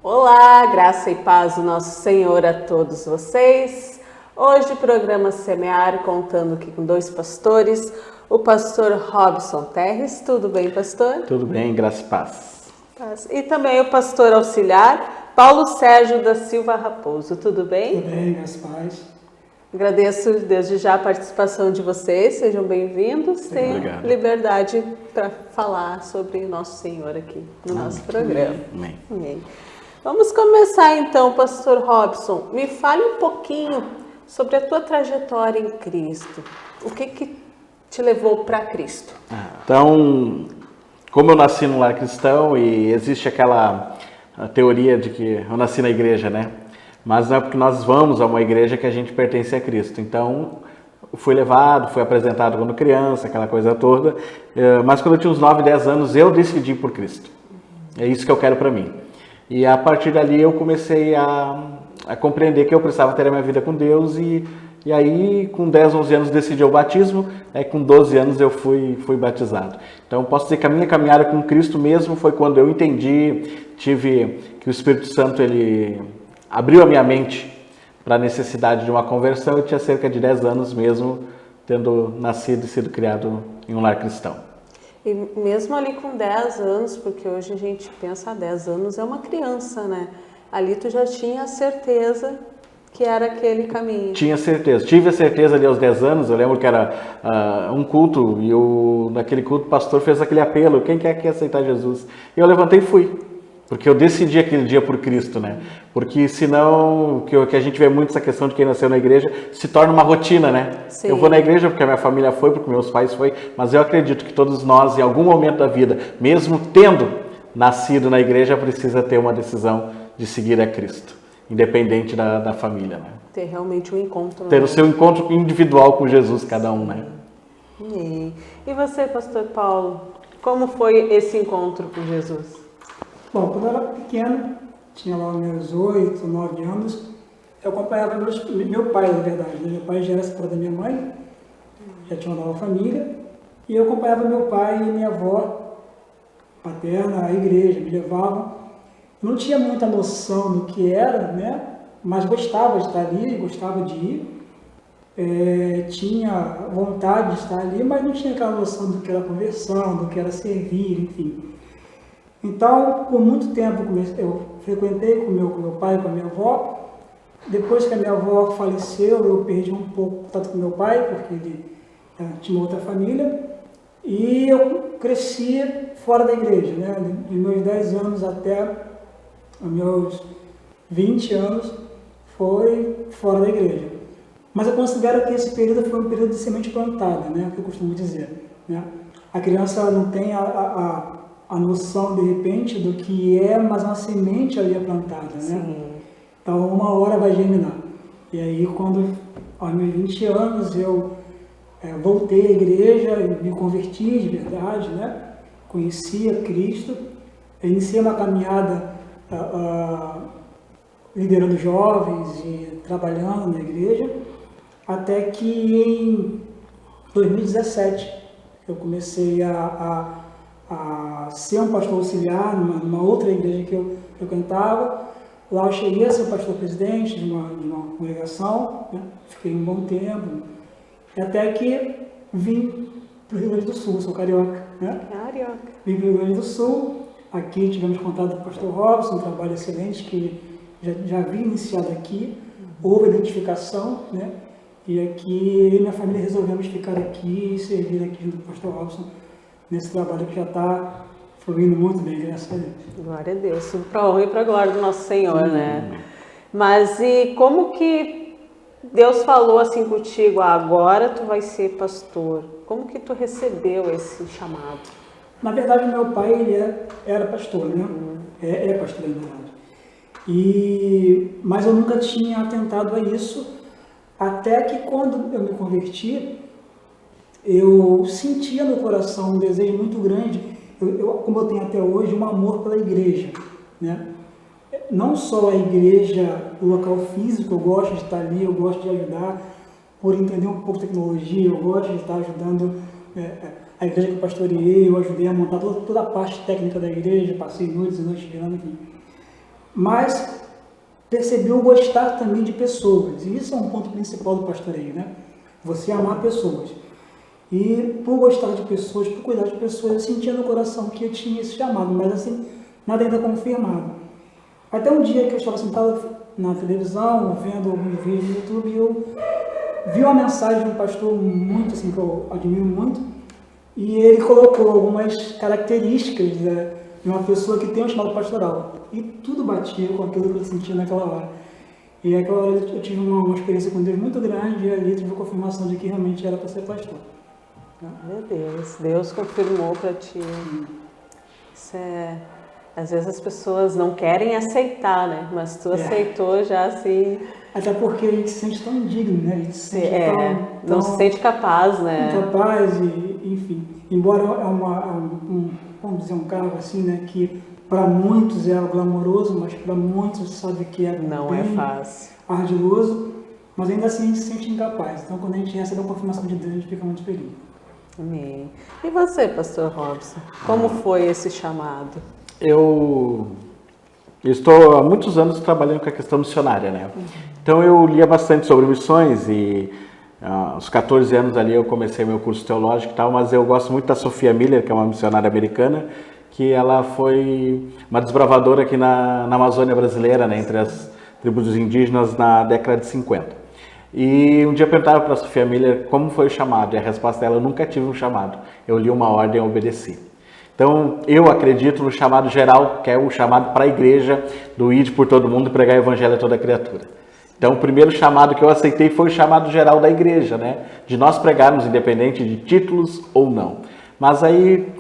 Olá, graça e paz do nosso Senhor a todos vocês. Hoje o programa Semear, contando aqui com dois pastores, o pastor Robson Terres. Tudo bem, pastor? Tudo bem, graça e paz. E também o pastor auxiliar, Paulo Sérgio da Silva Raposo. Tudo bem? Tudo bem, graça e paz. Agradeço desde já a participação de vocês, sejam bem-vindos. Tenham liberdade para falar sobre nosso Senhor aqui no nosso programa. Amém. Vamos começar então, pastor Robson. Me fale um pouquinho sobre a tua trajetória em Cristo. O que te levou para Cristo? Então, como eu nasci num lar cristão e existe aquela teoria de que eu nasci na igreja, né? Mas não é porque nós vamos a uma igreja que a gente pertence a Cristo. Então, fui levado, fui apresentado quando criança, aquela coisa toda. Mas quando eu tinha uns 9, 10 anos, eu decidi por Cristo. É isso que eu quero para mim. E a partir dali eu comecei a compreender que eu precisava ter a minha vida com Deus. E aí, com 10, 11 anos, decidi o batismo. Aí, com 12 anos, eu fui batizado. Então, posso dizer que a minha caminhada com Cristo mesmo foi quando eu entendi, tive que o Espírito Santo, ele abriu a minha mente para a necessidade de uma conversão. Eu tinha cerca de 10 anos mesmo, tendo nascido e sido criado em um lar cristão. E mesmo ali com 10 anos, porque hoje a gente pensa 10 anos é uma criança, né? Ali tu já tinha certeza que era aquele caminho. Tinha certeza. Tive a certeza ali aos 10 anos. Eu lembro que era um culto e naquele culto o pastor fez aquele apelo: quem quer aceitar Jesus? E eu levantei e fui. Porque eu decidi aquele dia por Cristo, né? Porque senão, que a gente vê muito essa questão de quem nasceu na igreja, se torna uma rotina, né? Sim. Eu vou na igreja porque a minha família foi, porque meus pais foi, mas eu acredito que todos nós, em algum momento da vida, mesmo tendo nascido na igreja, precisa ter uma decisão de seguir a Cristo, independente da família, né? Ter realmente um encontro. Ter o seu encontro individual com Jesus, cada um, né? E você, pastor Paulo, como foi esse encontro com Jesus? Bom, quando eu era pequeno, tinha lá meus 8, 9 anos, eu acompanhava meu pai, na verdade. Meu pai já era separado da minha mãe, já tinha uma nova família, e eu acompanhava meu pai e minha avó paterna à igreja, me levavam. Eu não tinha muita noção do que era, né? Mas gostava de estar ali, gostava de ir. Tinha vontade de estar ali, mas não tinha aquela noção do que era conversão, do que era servir, enfim. Então, por muito tempo eu frequentei com meu pai e com a minha avó. Depois que a minha avó faleceu, eu perdi um pouco o contato com meu pai, porque ele tinha outra família. E eu cresci fora da igreja, né? De meus 10 anos até os meus 20 anos foi fora da igreja. Mas eu considero que esse período foi um período de semente plantada, né? Que eu costumo dizer, né? A criança não tem a noção, de repente, do que é, mas uma semente ali é plantada, né? Sim. Então, uma hora vai germinar. E aí, aos meus 20 anos, eu voltei à igreja, me converti de verdade, né? Conheci a Cristo, iniciei uma caminhada liderando jovens e trabalhando na igreja, até que em 2017 eu comecei a ser um pastor auxiliar numa outra igreja que eu frequentava. Lá eu cheguei a ser pastor presidente de uma congregação, né? Fiquei um bom tempo, até que vim para o Rio Grande do Sul, sou carioca, né? Carioca. Vim para o Rio Grande do Sul, aqui tivemos contato com o pastor Robson, um trabalho excelente que já havia iniciado aqui, houve identificação, né? E aqui eu e minha família resolvemos ficar aqui e servir aqui junto com o pastor Robson, nesse trabalho que já está fluindo muito bem, graças a Deus. Glória a Deus, para a honra e para a glória do nosso Senhor, né? Mas e como que Deus falou assim contigo: agora tu vai ser pastor? Como que tu recebeu esse chamado? Na verdade, meu pai ele era pastor, né? É pastor, na verdade. Mas eu nunca tinha atentado a isso, até que quando eu me converti, eu sentia no coração um desejo muito grande, como eu tenho até hoje, um amor pela igreja, né? Não só a igreja, o local físico, eu gosto de estar ali, eu gosto de ajudar, por entender um pouco de tecnologia, eu gosto de estar ajudando a igreja que eu pastoreei, eu ajudei a montar toda a parte técnica da igreja, passei noites e noites virando, enfim. mas percebi o gostar também de pessoas. E isso é um ponto principal do pastoreio, né? Você amar pessoas. E por gostar de pessoas, por cuidar de pessoas, eu sentia no coração que eu tinha esse chamado, mas assim, nada ainda confirmado. Até um dia que eu estava sentado na televisão, vendo alguns vídeos no YouTube, e eu vi uma mensagem de um pastor muito, assim, que eu admiro muito, e ele colocou algumas características de uma pessoa que tem um chamado pastoral. E tudo batia com aquilo que eu sentia naquela hora. E naquela hora eu tive uma experiência com Deus muito grande, e ali tive a confirmação de que realmente era para ser pastor. Meu Deus, Deus confirmou para ti. Isso às vezes as pessoas não querem aceitar, né? Mas tu aceitou já assim. Até porque a gente se sente tão indigno, né? A gente se sente não se sente capaz, né? Incapaz, e, enfim. Embora vamos dizer, um cargo assim, né? Que para muitos é glamouroso, mas para muitos sabe que não bem é fácil, ardiloso, mas ainda assim a gente se sente incapaz. Então quando a gente recebe a confirmação de Deus, a gente fica muito feliz. Amém. E você, pastor Robson? Como foi esse chamado? Eu estou há muitos anos trabalhando com a questão missionária, né? Então eu lia bastante sobre missões e aos 14 anos ali eu comecei meu curso teológico e tal, mas eu gosto muito da Sophia Miller, que é uma missionária americana, que ela foi uma desbravadora aqui na Amazônia brasileira, né? Entre as tribos indígenas na década de 50. E um dia perguntaram para a Sophia Miller como foi o chamado, e a resposta dela: eu nunca tive um chamado, eu li uma ordem e obedeci. Então, eu acredito no chamado geral, que é o chamado para a igreja, do ir por todo mundo e pregar o evangelho a toda criatura. Então, o primeiro chamado que eu aceitei foi o chamado geral da igreja, né? De nós pregarmos, independente de títulos ou não. Mas aí,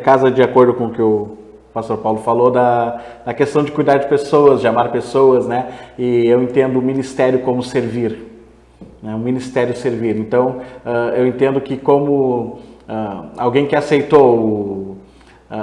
casa de acordo com o que o pastor Paulo falou, da questão de cuidar de pessoas, de amar pessoas, né? E eu entendo o ministério como servir, né? O ministério servir. Então, eu entendo que como alguém que aceitou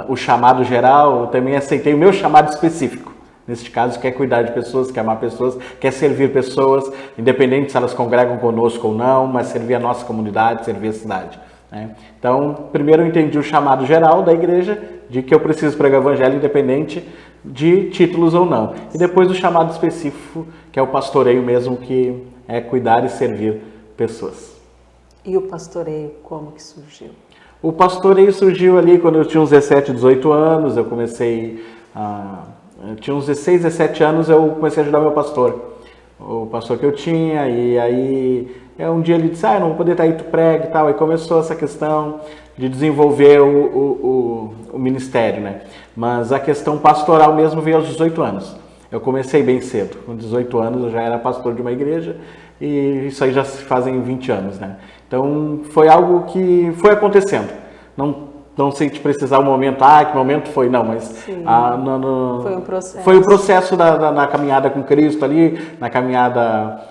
o chamado geral, eu também aceitei o meu chamado específico. Neste caso, quer cuidar de pessoas, quer amar pessoas, quer servir pessoas, independente se elas congregam conosco ou não, mas servir a nossa comunidade, servir a cidade, né? Então, primeiro eu entendi o chamado geral da igreja, de que eu preciso pregar o evangelho independente de títulos ou não. E depois o chamado específico, que é o pastoreio mesmo, que é cuidar e servir pessoas. E o pastoreio, como que surgiu? O pastoreio surgiu ali quando eu tinha uns 17, 18 anos, eu comecei eu tinha uns 16, 17 anos, eu comecei a ajudar meu pastor, o pastor que eu tinha, e aí um dia ele disse: eu não vou poder estar aí, tu prega e tal, e começou essa questão de desenvolver o ministério, né? Mas a questão pastoral mesmo veio aos 18 anos, eu comecei bem cedo, com 18 anos eu já era pastor de uma igreja, e isso aí já se fazem 20 anos, né? Então foi algo que foi acontecendo, não sei te precisar o momento, que momento foi, não, mas foi um processo. Foi o processo na caminhada com Cristo ali, na caminhada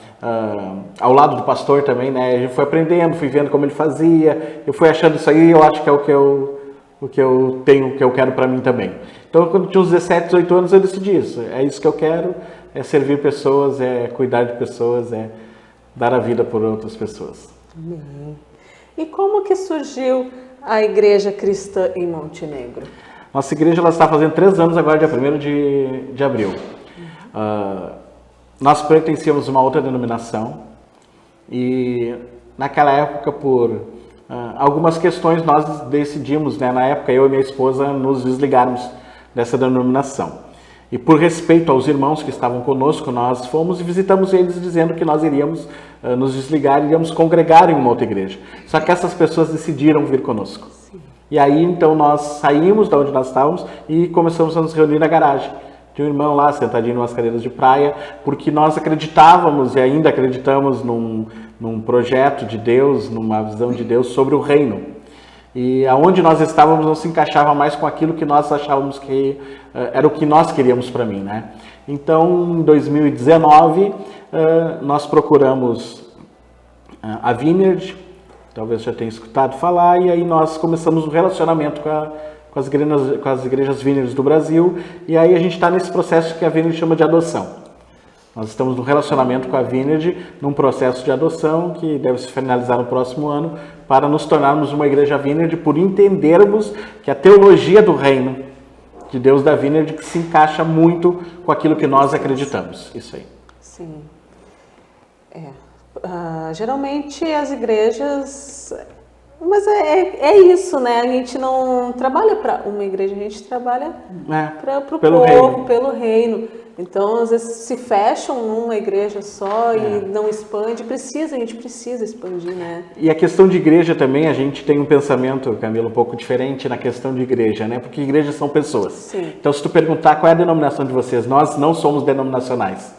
ao lado do pastor também, né? A gente foi aprendendo, fui vendo como ele fazia, eu fui achando isso aí, eu acho que é o que eu tenho, o que eu quero para mim também. Então, quando eu tinha uns 17, 18 anos, eu decidi isso, é isso que eu quero, é servir pessoas, é cuidar de pessoas, é dar a vida por outras pessoas. Amém. E como que surgiu a Igreja Cristã em Montenegro? Nossa igreja ela está fazendo 3 anos agora, dia 1º de abril. Nós pertencíamos a uma outra denominação e naquela época, por algumas questões, nós decidimos, né, na época, eu e minha esposa, nos desligarmos dessa denominação. E por respeito aos irmãos que estavam conosco, nós fomos e visitamos eles dizendo que nós iríamos nos desligar, iríamos congregar em uma outra igreja. Só que essas pessoas decidiram vir conosco. Sim. E aí, então, nós saímos de onde nós estávamos e começamos a nos reunir na garagem. Tinha um irmão lá, sentadinho em umas cadeiras de praia, porque nós acreditávamos e ainda acreditamos num projeto de Deus, numa visão de Deus sobre o reino. E aonde nós estávamos não se encaixava mais com aquilo que nós achávamos que era o que nós queríamos para mim, né? Então, em 2019, nós procuramos a Vineyard, talvez já tenha escutado falar, e aí nós começamos um relacionamento com as igrejas Vineyards do Brasil, e aí a gente está nesse processo que a Vineyard chama de adoção. Nós estamos no relacionamento com a Vineyard, num processo de adoção que deve se finalizar no próximo ano, para nos tornarmos uma igreja Vineyard, por entendermos que a teologia do reino, de Deus da Vineyard que se encaixa muito com aquilo que nós acreditamos. Isso aí. Sim. Geralmente as igrejas... Mas é isso, né? A gente não trabalha para uma igreja, a gente trabalha para o povo, reino. Pelo reino. Então, às vezes, se fecham numa igreja só e não expande. A gente precisa expandir, né? E a questão de igreja também, a gente tem um pensamento, Camila, um pouco diferente na questão de igreja, né? Porque igrejas são pessoas. Sim. Então, se tu perguntar qual é a denominação de vocês, nós não somos denominacionais.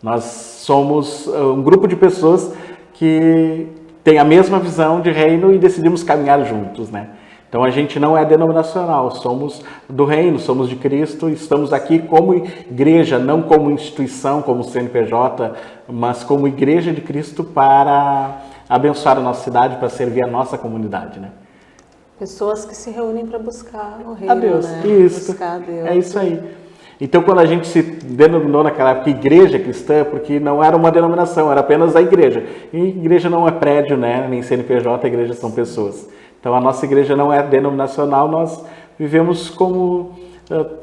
Nós somos um grupo de pessoas que tem a mesma visão de reino e decidimos caminhar juntos, né? Então a gente não é denominacional, somos do reino, somos de Cristo, estamos aqui como igreja, não como instituição, como CNPJ, mas como igreja de Cristo para abençoar a nossa cidade, para servir a nossa comunidade, né? Pessoas que se reúnem para buscar o reino, a Deus, né? Isso, buscar a Deus. É isso aí. Então, quando a gente se denominou naquela época igreja cristã, porque não era uma denominação, era apenas a igreja. E igreja não é prédio, né? Nem CNPJ, a igreja são pessoas. Então, a nossa igreja não é denominacional, nós vivemos como...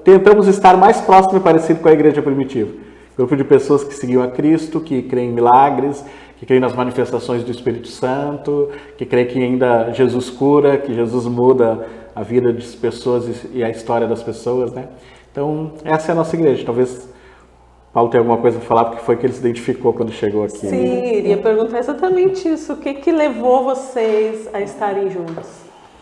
tentamos estar mais próximo e parecido com a igreja primitiva. Grupo de pessoas que seguiam a Cristo, que creem em milagres, que creem nas manifestações do Espírito Santo, que creem que ainda Jesus cura, que Jesus muda a vida das pessoas e a história das pessoas, né? Então, essa é a nossa igreja. Talvez Paulo tenha alguma coisa a falar, porque foi que ele se identificou quando chegou aqui. Sim, iria perguntar exatamente isso. O que levou vocês a estarem juntos?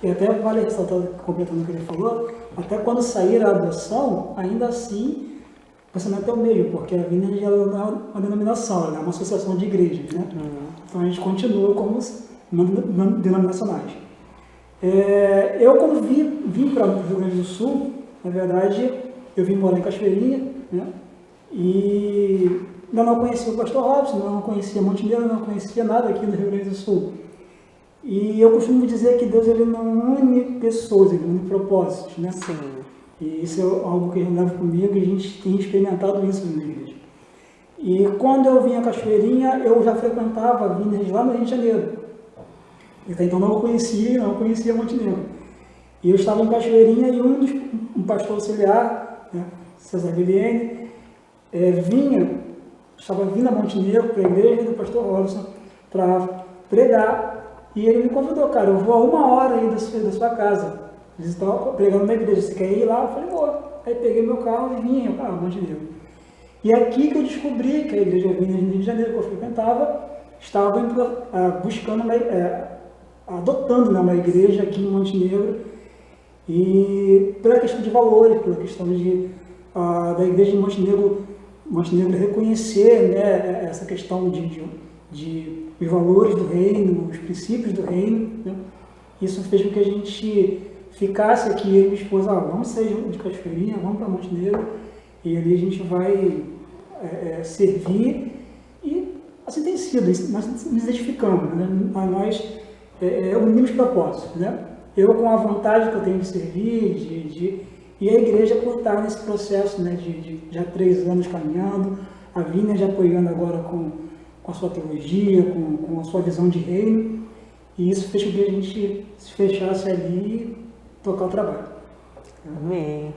E até vale ressaltar, completando o que ele falou, até quando sair a adoção, ainda assim, você não é até o meio, porque a Vineyard ela não é uma denominação, ela é uma associação de igrejas, né? Então a gente continua como denominacionais. Eu, quando vim para o Rio Grande do Sul, na verdade, eu vim morar em Cachoeirinha, né? E ainda não conhecia o pastor Robson, não conhecia Montenegro, não conhecia nada aqui no Rio Grande do Sul. E eu costumo dizer que Deus ele não une pessoas, ele une propósitos, né? Sim. E isso é algo que eu levo comigo e a gente tem experimentado isso na igreja. E quando eu vim a Cachoeirinha, eu já frequentava a Vineyard lá no Rio de Janeiro. Então não conhecia Montenegro. E eu estava em Cachoeirinha e um pastor auxiliar, né, César Guilherme, estava vindo a Montenegro para a igreja do pastor Robson para pregar. E ele me convidou, cara, eu vou a 1 hora aí da sua casa. Eles estavam pregando na igreja, você quer ir lá? Eu falei, vou. Aí peguei meu carro e vim para Montenegro. E é aqui que eu descobri que a igreja vinha no Rio de Janeiro, que eu frequentava, estava buscando, adotando, né, uma igreja aqui em Montenegro. E pela questão de valores, pela questão da igreja de Montenegro reconhecer, né, essa questão de os valores do reino, os princípios do reino, né? Isso fez com que a gente ficasse aqui, eu e minha esposa, vamos sair de Cachoeirinha, vamos para Montenegro, e ali a gente vai servir, e assim tem sido, nós nos identificamos, né? Nós unimos propósitos, né? Eu com a vontade que eu tenho de servir, e a igreja por estar nesse processo, né, de já 3 anos caminhando, a Vineyard apoiando agora com a sua teologia, com a sua visão de reino, e isso fez com que a gente se fechasse ali e tocar o trabalho. Amém.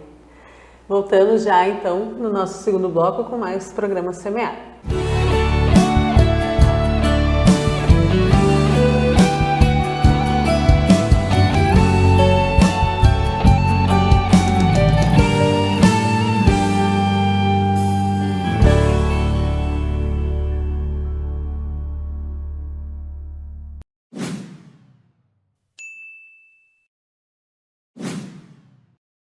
Voltando já então no nosso segundo bloco com mais programa Semear.